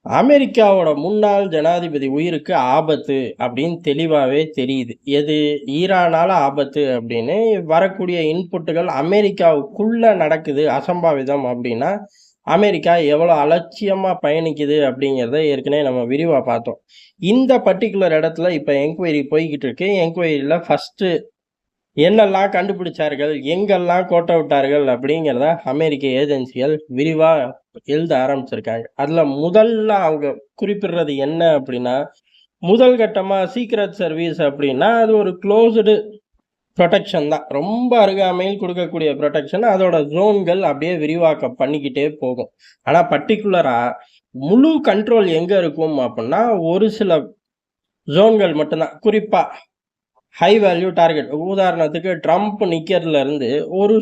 அமெரிக்காவோட முன்னாள் ஜனாதிபதி உயிருக்கு ஆபத்து அப்படின்னு தெளிவாவே தெரியுது. எது? ஈரானால ஆபத்து அப்படின்னு வரக்கூடிய இன்புட்டுகள் அமெரிக்காவுக்குள்ள நடக்குது அசம்பாவிதம் அப்படின்னா, அமெரிக்கா எவ்வளோ அலட்சியமா பயணிக்குது அப்படிங்கிறத ஏற்கனவே நம்ம விரிவா பார்த்தோம். இந்த பர்ட்டிகுலர் இடத்துல இப்ப என்குயரி போய்க்கிட்டு இருக்கு. என்குயரில ஃபர்ஸ்ட்டு என்னெல்லாம் கண்டுபிடிச்சார்கள், எங்கெல்லாம் கோட்ட விட்டார்கள் அப்படிங்கிறத அமெரிக்க ஏஜென்சிகள் விரிவா எழுத ஆரம்பிச்சிருக்காங்க. அதுல முதல்ல அவங்க குறிப்பிடுறது என்ன அப்படின்னா, முதல் கட்டமா சீக்ரெட் சர்வீஸ் அப்படின்னா, அது ஒரு குளோஸ்டு புரொடெக்ஷன் தான். ரொம்ப அருகாமையில் கொடுக்கக்கூடிய புரொடெக்ஷன். அதோட ஜோன்கள் அப்படியே விரிவாக்கம் பண்ணிக்கிட்டே போகும். ஆனா பர்ட்டிகுலரா முழு கண்ட்ரோல் எங்க இருக்கும் அப்படின்னா, ஒரு சில ஜோன்கள் மட்டும்தான். குறிப்பா ஹை வேல்யூ டார்கெட். உதாரணத்துக்கு ட்ரம்ப் நிக்கிறதுல இருந்து ஒரு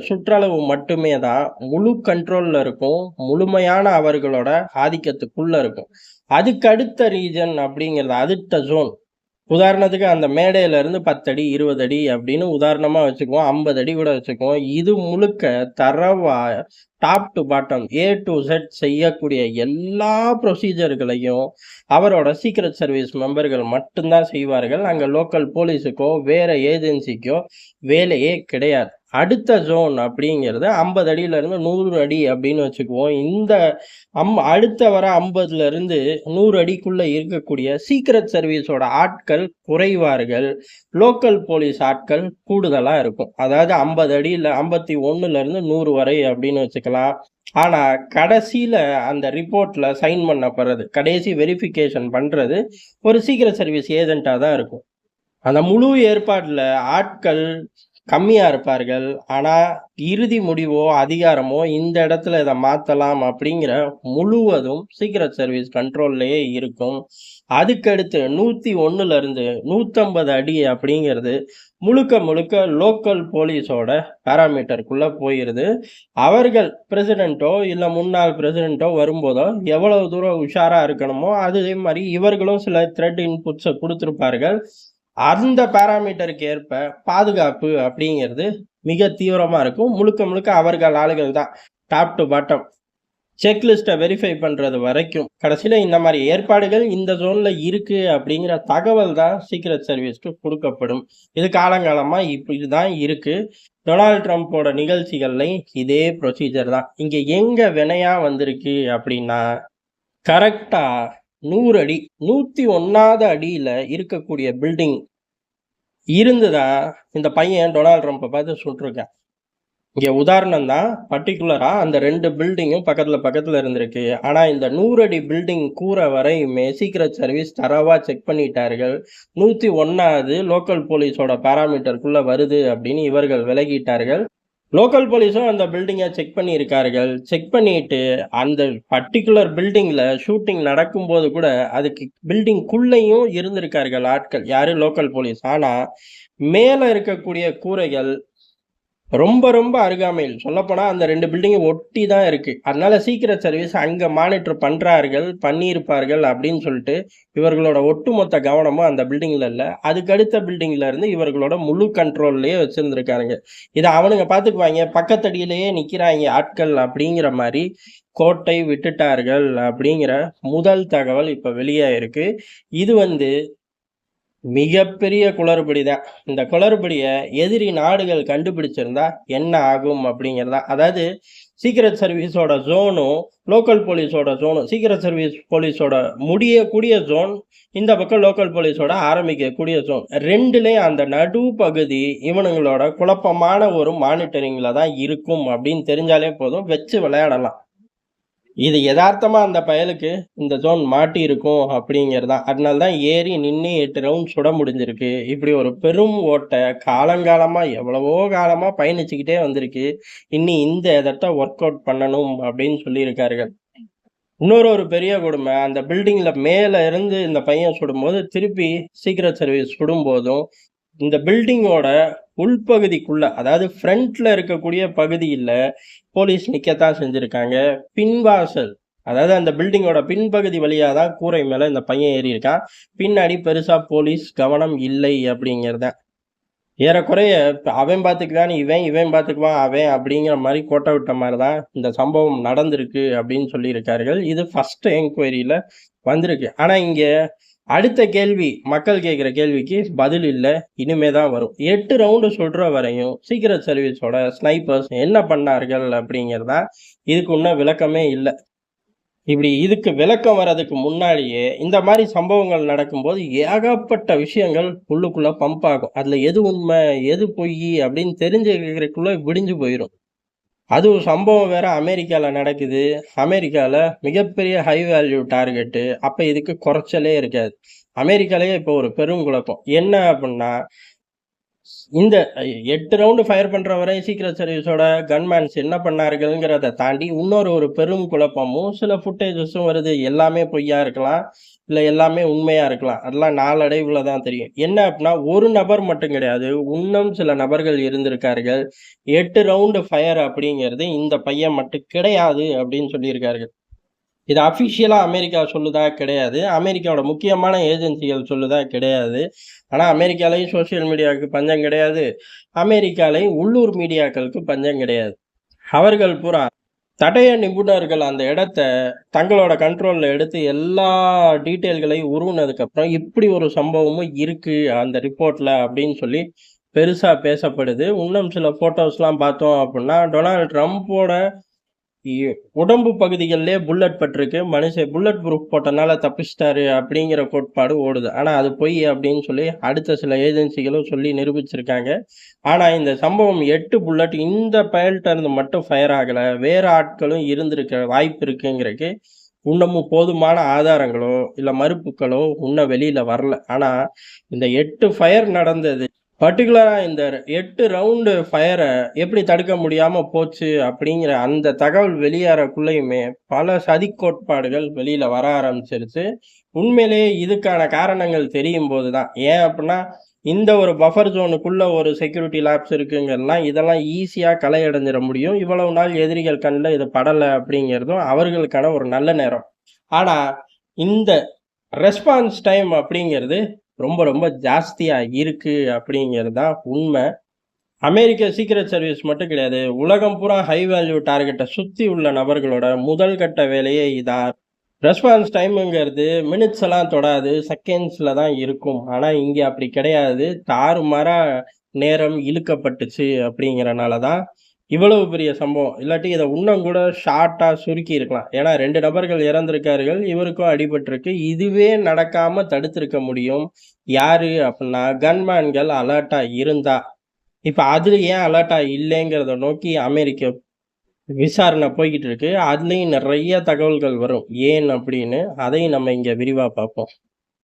சுற்றளவு மட்டுமே தான் முழு கண்ட்ரோல்ல இருக்கும். முழுமையான அவர்களோட ஆதிக்கத்துக்குள்ள இருக்கும். அதுக்கு அடுத்த ரீஜன் அப்படிங்கிறது அடுத்த ஜோன். உதாரணத்துக்கு அந்த மேடையில இருந்து 10 அடி, 20 அடி அப்படின்னு உதாரணமா வச்சுக்குவோம். 50 அடி கூட வச்சுக்குவோம். இது முழுக்க தரவா top to bottom A to Z செய்யக்கூடிய எல்லா ப்ரொசீஜர்களையும் அவரோட சீக்ரெட் சர்வீஸ் மெம்பர்கள் மட்டும்தான் செய்வார்கள். அங்க லோக்கல் போலீஸுக்கோ வேற ஏஜென்சிக்கோ வேலையே கிடையாது. அடுத்த ஜோன் அப்படிங்கிறது 50 அடியிலிருந்து 100 அடி அப்படின்னு வச்சுக்குவோம். இந்த அடுத்த வர 50லிருந்து 100 அடிக்குள்ள இருக்கக்கூடிய சீக்ரெட் சர்வீஸோட ஆட்கள் குறைவார்கள். லோக்கல் போலீஸ் ஆட்கள் கூடுதலா இருக்கும். அதாவது 50 அடியில 51லிருந்து 100 வரை அப்படின்னு வச்சுக்கலாம். ஆனா கடைசியில அந்த ரிப்போர்ட்ல சைன் பண்ணப்படுறது, கடைசி வெரிஃபிகேஷன் பண்றது ஒரு சீக்ரெட் சர்வீஸ் ஏஜென்ட்டா தான் இருக்கும். அந்த முழு ஏற்பாட்டுல ஆட்கள் கம்மியா இருப்பார்கள். ஆனா, இறுதி முடிவோ, அதிகாரமோ இந்த இடத்துல இத மாத்தலாம் அப்படிங்கிற முழுவதும் சீக்ரெட் சர்வீஸ் கண்ட்ரோல்லயே இருக்கும். அதுக்கடுத்து 101லிருந்து 150 அடி அப்படிங்கிறது முழுக்க முழுக்க லோக்கல் போலீஸோட பாராமீட்டருக்குள்ள போயிருது. அவர்கள் பிரசிடென்ட்டோ, இல்ல முன்னாள் பிரசிடென்ட்டோ வரும்போதோ எவ்வளவு தூரம் உஷாரா இருக்கணுமோ, அதே மாரி இவர்களும் சில த்ரெட் இன்புட்ஸ குடுத்திருப்பார்கள். அந்த பாராமீட்டருக்கு ஏற்ப பாதுகாப்பு அப்படிங்கிறது மிக தீவிரமா இருக்கும். முழுக்க முழுக்க அவர்கள் ஆளுகள் தான். டாப் டு பாட்டம் செக்லிஸ்ட்டை வெரிஃபை பண்றது வரைக்கும். கடைசியில இந்த மாரி ஏற்பாடுகள் இந்த ஜோன்ல இருக்கு அப்படிங்கிற தகவல் தான் சீக்ரெட் சர்வீஸ்க்கு குடுக்கப்படும். இது காலங்காலமா இப்படிதான் இருக்கு. டொனால்ட் ட்ரம்ப்போட நிகழ்ச்சிகள்லையும் இதே ப்ரொசீஜர் தான். இங்க எங்க வினையா வந்திருக்கு அப்படின்னா, கரெக்ட்டா 100 அடி 101வது அடியில இருக்கக்கூடிய பில்டிங் இருந்துதான் இந்த பையன் டொனால்ட் ட்ரம்ப்பை பார்த்து சுட்டிருக்கான். இங்க உதாரணம் தான். பர்ட்டிகுலரா அந்த 2 பில்டிங்கும் பக்கத்துல இருந்திருக்கு. ஆனா இந்த 100 அடி பில்டிங் கூரை வரையுமே சீக்ரெட் சர்வீஸ் தரவா செக் பண்ணிட்டார்கள். 101வது லோக்கல் போலீஸோட பாராமீட்டருக்குள்ள வருது அப்படின்னு இவர்கள் விலகிட்டார்கள். லோக்கல் போலீஸும் அந்த பில்டிங்கை செக் பண்ணியிருக்கார்கள். செக் பண்ணிட்டு அந்த பர்ட்டிகுலர் பில்டிங்ல ஷூட்டிங் நடக்கும்போது கூட அதுக்கு பில்டிங்குள்ளேயும் இருந்திருக்கார்கள் ஆட்கள். யாரு? Local police. ஆனா மேல இருக்கக்கூடிய கூரைகள் ரொம்ப ரொம்ப அருகாமையில். சொல்லப்போனா அந்த 2 பில்டிங்கும் ஒட்டி தான் இருக்கு. அதனால சீக்ரெட் சர்வீஸ் அங்க மானிட்டர் பண்ணியிருப்பார்கள் அப்படின்னு சொல்லிட்டு இவர்களோட ஒட்டுமொத்த கவனமும் அந்த பில்டிங்ல இல்ல. அதுக்கு அடுத்த பில்டிங்ல இருந்து இவர்களோட முழு கண்ட்ரோல்லயே வச்சிருந்திருக்கானுங்க. இத அவனுங்க பார்த்துக்குவாய்ங்க. பக்கத்தடியிலேயே நிக்கிறாய்ங்க ஆட்கள் அப்படிங்கிற மாரி கோட்டை விட்டுட்டார்கள் அப்படிங்கிற முதல் தகவல் இப்ப வெளியாயிருக்கு. இது மிகப்பெரிய குளறுபடி தான். இந்த குளறுபடிய எதிரி நாடுகள் கண்டுபிடிச்சிருந்தா என்ன ஆகும் அப்படிங்கிறதா. அதாவது சீக்ரெட் சர்வீஸோட ஜோனும், லோக்கல் போலீஸோட ஜோனும், சீக்ரெட் சர்வீஸ் போலீஸோட முடியக்கூடிய ஜோன், இந்த பக்கம் லோக்கல் போலீஸோட ஆரம்பிக்கக்கூடிய ஜோன். 2லயும் அந்த நடுப்பகுதி இவனுங்களோட குழப்பமான ஒரு மானிட்டரிங்ல தான் இருக்கும் அப்படின்னு தெரிஞ்சாலே போதும். வச்சு விளையாடலாம். இது எதார்த்தமா அந்த பயலுக்கு இந்த ஜோன் மாட்டியிருக்கும் அப்படிங்கிறதுதான். அதனால தான் ஏறி நின்னு 8 ரவுண்ட் சுட முடிஞ்சிருக்கு. இப்படி ஒரு பெரும் ஓட்ட காலங்காலமா எவ்வளவோ காலமா பயணிச்சுக்கிட்டே வந்திருக்கு. இனி இந்த இடத்த ஒர்க் அவுட் பண்ணணும் அப்படின்னு சொல்லியிருக்கார்கள். இன்னொரு பெரிய கொடுமை, அந்த பில்டிங்ல மேல இருந்து இந்த பையன் சுடும்போது, திருப்பி சீக்ரெட் சர்வீஸ் சுடும்போதும், இந்த பில்டிங்கோட உள்பகுதிக்குள்ள, அதாவது ஃப்ரண்ட்ல இருக்கக்கூடிய பகுதியில போலீஸ் நிக்கத்தான் செஞ்சிருக்காங்க. பின்வாசல், அதாவது அந்த பில்டிங்கோட பின்பகுதி வழியா தான் கூரை மேல இந்த பையன் ஏறியிருக்கான். பின்னாடி பெருசா போலீஸ் கவனம் இல்லை அப்படிங்கிறத. ஏறக்குறைய இப்ப அவன் பார்த்துக்குவான் இவன், இவன் பார்த்துக்குவான் அவன் அப்படிங்கிற மாரி கோட்ட விட்ட மாரி தான் இந்த சம்பவம் நடந்திருக்கு அப்படின்னு சொல்லியிருக்கார்கள். இது ஃபர்ஸ்ட் என்குயரில வந்திருக்கு. ஆனா இங்க அடுத்த கேள்வி, மக்கள் கேட்கிற கேள்விக்கு பதில் இல்ல. இனிமே தான் வரும். 8 ரவுண்டு சுடுற வரையும் சீக்ரெட் சர்வீஸோட ஸ்னைப்பர்ஸ் என்ன பண்ணார்கள் அப்படிங்கிறது தான் இதுக்கு இன்னும் விளக்கமே இல்ல. இதுக்கு விளக்கம் வர்றதுக்கு முன்னாடியே, இந்த மாரி சம்பவங்கள் நடக்கும்போது ஏகப்பட்ட விஷயங்கள் உள்ளுக்குள்ள பம்ப் ஆகும். அதுல எது உண்மை, எது பொய்யி அப்படின்னு தெரிஞ்சுக்கிறதுக்குள்ள விடிஞ்சு போயிரும். அதுவும் சம்பவம் வேற அமெரிக்கால நடக்குது. அமெரிக்கால மிகப்பெரிய ஹை வேல்யூ டார்கெட்டு. அப்ப இதுக்கு குறைச்சலே இருக்காது. அமெரிக்காலயே இப்போ ஒரு பெரும் குழப்பம். என்ன அப்டின்னா, இந்த 8 ரவுண்டு ஃபயர் பண்ற வரை சீக்ரெட் சர்வீஸோட கன்மேன்ஸ் என்ன பண்ணார்கள்ங்கிறத தாண்டி, ஒரு பெரும் குழப்பமும், சில ஃபுட்டேஜஸும் வருது. எல்லாமே பொய்யா இருக்கலாம். இல்ல எல்லாமே உண்மையா இருக்கலாம். அதெல்லாம் நாளடைவுல தான் தெரியும். என்ன அப்டின்னா, ஒரு நபர் மட்டும் கிடையாது. இன்னும் சில நபர்கள் இருந்திருக்கார்கள். 8 ரவுண்டு ஃபயர் அப்படிங்கிறது இந்த பையன் மட்டும் கிடையாது அப்படின்னு சொல்லியிருக்கார்கள். இது அஃபிஷியலா அமெரிக்கா சொல்லுதா? கிடையாது. அமெரிக்காவோட முக்கியமான ஏஜென்சிகள் சொல்லுதா? கிடையாது. ஆனா அமெரிக்காலயும் சோசியல் மீடியாவுக்கு பஞ்சம் கிடையாது. அமெரிக்காலயும் உள்ளூர் மீடியாக்களுக்கு பஞ்சம் கிடையாது. அவர்கள் பூரா தடய நிபுணர்கள் அந்த இடத்த தங்களோட கண்ட்ரோல்ல எடுத்து எல்லா டீட்டெயில்களையும் உருவுனதுக்கப்புறம், இப்படி ஒரு சம்பவமும் இருக்கு அந்த ரிப்போர்ட்ல அப்படின்னு சொல்லி பெருசா பேசப்படுது. இன்னும் சில ஃபோட்டோஸ்லாம் பார்த்தோம் அப்புட்ன்னா, டொனால்ட் ட்ரம்ப்போட இ உடம்பு பகுதிகள்லயே புல்லட் பட்டிருக்கு. மனுஷன் புல்லட் ப்ரூஃப் போட்டனால தப்பிச்சிட்டாரு அப்படிங்கிற கோட்பாடு ஓடுது. ஆனா அது பொய் அப்படின்னு சொல்லி அடுத்த சில ஏஜென்சிகளும் சொல்லி நிரூபிச்சிருக்காங்க. ஆனா இந்த சம்பவம் 8 புல்லட் இந்த பயல்ட்ட இருந்து மட்டும் ஃபயர் ஆகல. வேற ஆட்களும் இருந்திருக்க வாய்ப்பு இருக்குங்கிறதுக்கு இன்னமும் போதுமான ஆதாரங்களோ, இல்ல மறுப்புக்களோ இன்னும் வெளியில வரல. ஆனா இந்த 8 ஃபயர் நடந்தது பர்ட்டிகுலரா இந்த 8 ரவுண்டு ஃபயர எப்படி தடுக்க முடியாம போச்சு அப்படிங்கிற அந்த தகவல் வெளியேறக்குள்ளயுமே, பல சதிக் கோட்பாடுகள் வெளியில வர ஆரம்பிச்சிருச்சு. உண்மையிலேயே இதுக்கான காரணங்கள் தெரியும்போது தான். ஏன் அப்புட்ன்னா, இந்த ஒரு பஃபர் ஜோனுக்குள்ள ஒரு செக்யூரிட்டி லேப்ஸ் இருக்குங்கிறதெல்லாம், இதெல்லாம் ஈஸியா கலையடைஞ்சிற முடியும். இவ்வளவு நாள் எதிரிகள் கண்ல இது படல அப்படிங்கிறதும் அவர்களுக்கான ஒரு நல்ல நேரம். ஆனா, இந்த ரெஸ்பான்ஸ் டைம் அப்படிங்கிறது ரொம்ப ரொம்ப ஜாஸ்தியா இருக்கு அப்படிங்கிறது தான் உண்மை. அமெரிக்க சீக்ரெட் சர்வீஸ் மட்டும் கிடையாது. உலகம் பூரா ஹை வேல்யூ டார்கெட்ட சுத்தி உள்ள நபர்களோட முதல் கட்ட வேலையே இதான். ரெஸ்பான்ஸ் டைம்ங்கிறது மினிட்ஸ் எல்லாம் தொடாது. செகண்ட்ஸ்ல தான் இருக்கும். ஆனா இங்க அப்படி கிடையாது. தாறுமாறா நேரம் இழுக்கப்பட்டுச்சு அப்படிங்கிறனால தான் இவ்வளவு பெரிய சம்பவம். இல்லாட்டி இத இன்னும் கூட ஷார்ட்டா சுருக்கி இருக்கலாம். ஏன்னா 2 நபர்கள் இறந்திருக்கார்கள். இவருக்கும் அடிபட்டிருக்கு. இதுவே நடக்காம தடுத்திருக்க முடியும். யாரு அப்டின்னா, கன்மேன்கள் அலர்ட்டா இருந்தா. இப்ப அதுல ஏன் அலர்ட்டா இல்லைங்கிறத நோக்கி அமெரிக்க விசாரணை போய்க்கிட்டு இருக்கு. அதுலயும் நெறைய தகவல்கள் வரும். ஏன் அப்படின்னு, அதையும் நம்ம இங்க விரிவா பார்ப்போம்.